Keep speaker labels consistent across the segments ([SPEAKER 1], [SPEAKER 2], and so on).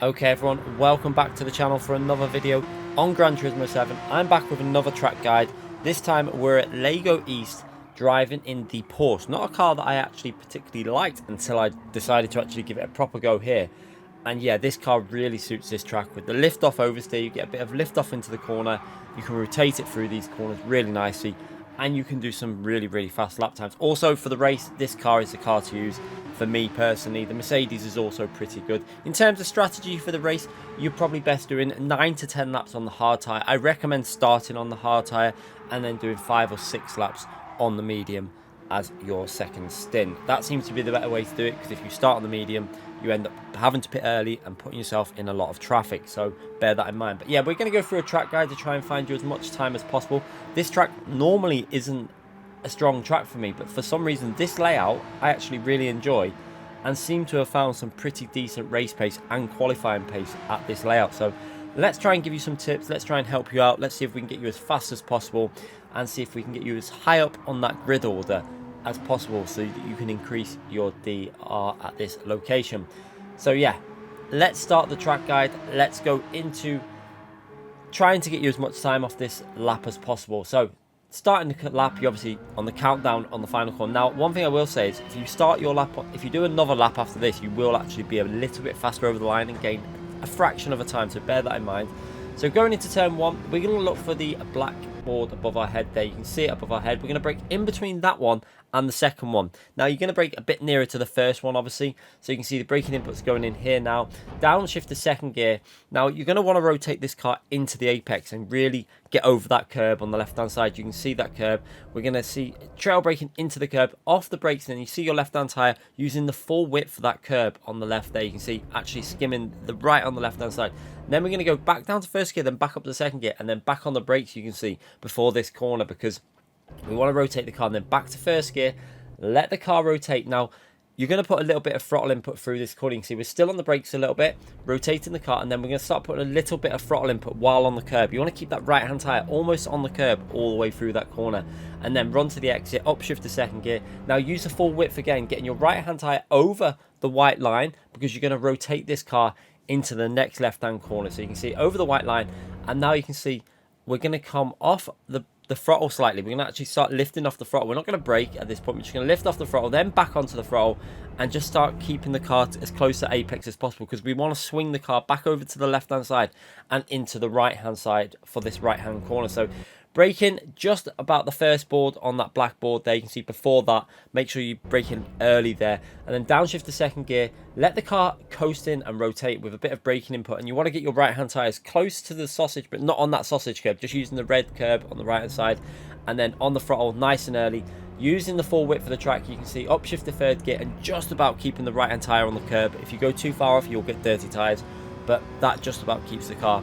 [SPEAKER 1] Okay everyone, welcome back to the channel for another video on Gran Turismo 7. I'm back with another track guide. This time we're at Lago East driving in the Porsche. Not a car that I actually particularly liked until I decided to actually give it a proper go here. And yeah, this car really suits this track. With the lift off oversteer, you get a bit of lift off into the corner. You can rotate it through these corners really nicely. And you can do some really fast lap times. Also for the race, this car is the car to use for me personally. The Mercedes is also pretty good. In terms of strategy for the race, you're probably best doing 9 to 10 laps on the hard tyre. I recommend starting on the hard tyre and then doing 5 or 6 laps on the medium as your second stint. That seems to be the better way to do it, because if you start on the medium, you end up having to pit early and putting yourself in a lot of traffic, so bear that in mind. But yeah, we're going to go through a track guide to try and find you as much time as possible. This track normally isn't a strong track for me, but for some reason this layout I actually really enjoy and seem to have found some pretty decent race pace and qualifying pace at this layout. So let's try and give you some tips, let's try and help you out, let's see if we can get you as fast as possible and see if we can get you as high up on that grid order as possible so that you can increase your DR at this location. So yeah, let's start the track guide. Let's go into trying to get you as much time off this lap as possible. So starting the lap, you're obviously on the countdown on the final corner. Now, one thing I will say is if you start your lap, if you do another lap after this, you will actually be a little bit faster over the line and gain a fraction of a time, so bear that in mind. So going into turn 1, we're going to look for the black board above our head there. You can see it above our head. We're going to brake in between that one and the second one. Now you're going to brake a bit nearer to the first one, obviously, so you can see the braking inputs going in here now. Downshift to second gear. Now you're going to want to rotate this car into the apex and really get over that curb on the left hand side. You can see that curb. We're going to see trail braking into the curb, off the brakes, and then you see your left hand tyre using the full width of that curb on the left there. You can see actually skimming the right on the left hand side. Then we're going to go back down to first gear, then back up to second gear, and then back on the brakes, you can see, before this corner, because we want to rotate the car, and then back to first gear, let the car rotate. Now, you're going to put a little bit of throttle input through this corner. You can see we're still on the brakes a little bit, rotating the car, and then we're going to start putting a little bit of throttle input while on the curb. You want to keep that right-hand tyre almost on the curb all the way through that corner, and then run to the exit, upshift to second gear. Now, use the full width again, getting your right-hand tyre over the white line, because you're going to rotate this car into the next left-hand corner. So you can see over the white line, and now you can see we're going to come off the throttle slightly. We're going to actually start lifting off the throttle. We're not going to brake at this point. We're just going to lift off the throttle, then back onto the throttle, and just start keeping the car as close to apex as possible, because we want to swing the car back over to the left-hand side and into the right-hand side for this right-hand corner. So braking just about the first board on that black board there. You can see before that, make sure you brake in early there, and then downshift to second gear. Let the car coast in and rotate with a bit of braking input, and you want to get your right hand tyres close to the sausage, but not on that sausage curb, just using the red curb on the right hand side, and then on the throttle nice and early, using the full width for the track. You can see upshift to third gear and just about keeping the right hand tyre on the curb. If you go too far off, you'll get dirty tyres, but that just about keeps the car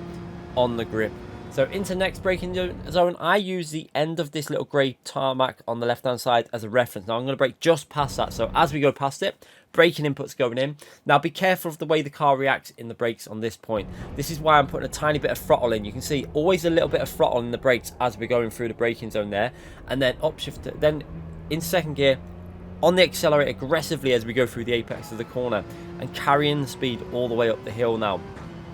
[SPEAKER 1] on the grip. So into next braking zone, I use the end of this little grey tarmac on the left hand side as a reference. Now I'm going to brake just past that, so as we go past it, braking inputs going in. Now be careful of the way the car reacts in the brakes on this point. This is why I'm putting a tiny bit of throttle in. You can see always a little bit of throttle in the brakes as we're going through the braking zone there, and then upshift, then in second gear, on the accelerator aggressively as we go through the apex of the corner, and carrying the speed all the way up the hill now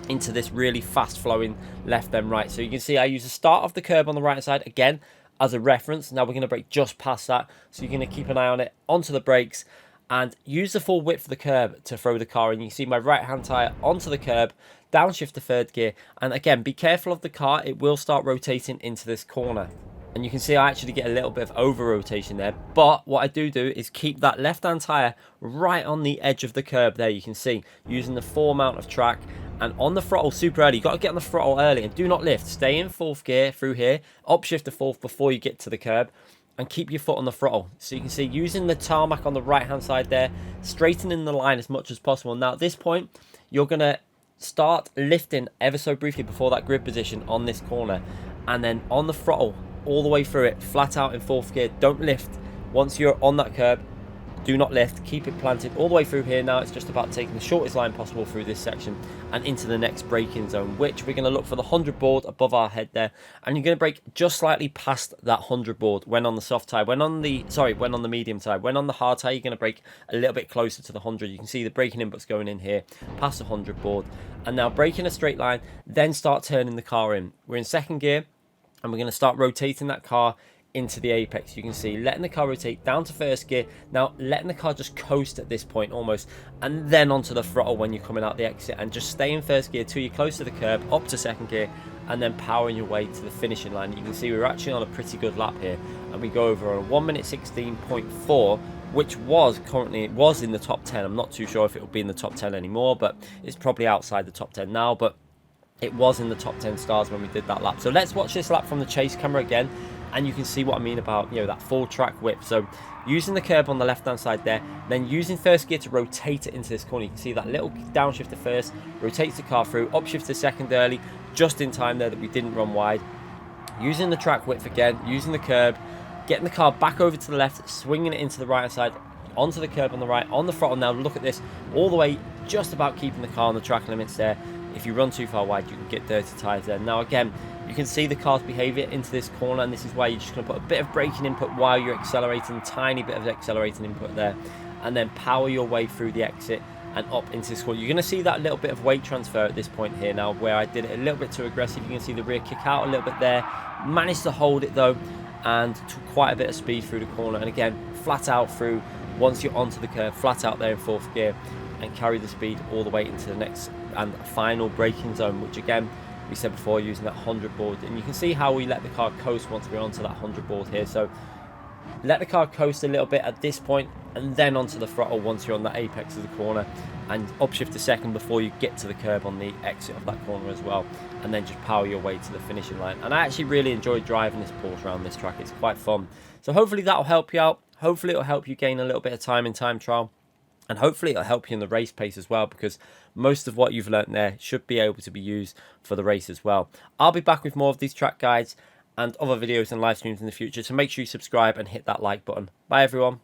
[SPEAKER 1] into this really fast flowing left then right. So you can see I use the start of the curb on the right side again as a reference. Now we're going to brake just past that, so you're going to keep an eye on it, onto the brakes, and use the full width of the curb to throw the car in. You can see my right hand tyre onto the curb, downshift to third gear, and again be careful of the car, it will start rotating into this corner. And you can see I actually get a little bit of over rotation there, but what I do is keep that left hand tyre right on the edge of the curb there. You can see using the full amount of track, and on the throttle super early. You've got to get on the throttle early and do not lift. Stay in fourth gear through here, upshift to fourth before you get to the curb, and keep your foot on the throttle. So you can see using the tarmac on the right hand side there, straightening the line as much as possible. Now at this point, you're going to start lifting ever so briefly before that grid position on this corner, and then on the throttle all the way through it, flat out in fourth gear. Don't lift. Once you're on that curb, Do not lift, keep it planted all the way through here. Now it's just about taking the shortest line possible through this section and into the next braking zone, which we're going to look for the 100 board above our head there, and you're going to brake just slightly past that 100 board when on the soft tire. When on the medium tire. When on the hard tire, you're going to brake a little bit closer to the 100. You can see the braking inputs going in here past the 100 board, and now brake in a straight line, then start turning the car in. We're in second gear, and we're going to start rotating that car into the apex. You can see letting the car rotate down to first gear, now letting the car just coast at this point almost, and then onto the throttle when you're coming out the exit, and just stay in first gear till you're close to the curb, up to second gear, and then powering your way to the finishing line. You can see we're actually on a pretty good lap here, and we go over on a 1 minute 16.4, which was in the top 10. I'm not too sure if it will be in the top 10 anymore, but it's probably outside the top 10 now, but it was in the top 10 stars when we did that lap. So let's watch this lap from the chase camera again, and you can see what I mean about, you know, that full track whip. So using the curb on the left hand side there, then using first gear to rotate it into this corner. You can see that little downshift to first, rotates the car through, upshift to second early, just in time there that we didn't run wide. Using the track width again, using the curb, getting the car back over to the left, swinging it into the right hand side, onto the curb on the right, on the throttle now. Look at this, all the way, just about keeping the car on the track limits there. If you run too far wide, you can get dirty tyres there. Now again, you can see the car's behaviour into this corner, and this is why you're just going to put a bit of braking input while you're accelerating, tiny bit of accelerating input there, and then power your way through the exit and up into this corner. You're going to see that little bit of weight transfer at this point here now, where I did it a little bit too aggressive. You can see the rear kick out a little bit there, managed to hold it though, and took quite a bit of speed through the corner, and again, flat out through, once you're onto the curve, flat out there in fourth gear, and carry the speed all the way into the next and final braking zone, which again, we said before, using that 100 board. And you can see how we let the car coast once we're onto that 100 board here. So let the car coast a little bit at this point, and then onto the throttle once you're on that apex of the corner, and upshift a second before you get to the curb on the exit of that corner as well, and then just power your way to the finishing line. And I actually really enjoyed driving this Porsche around this track. It's quite fun. So hopefully that'll help you out. Hopefully it'll help you gain a little bit of time in time trial. And hopefully it'll help you in the race pace as well, because most of what you've learnt there should be able to be used for the race as well. I'll be back with more of these track guides and other videos and live streams in the future, so make sure you subscribe and hit that like button. Bye everyone.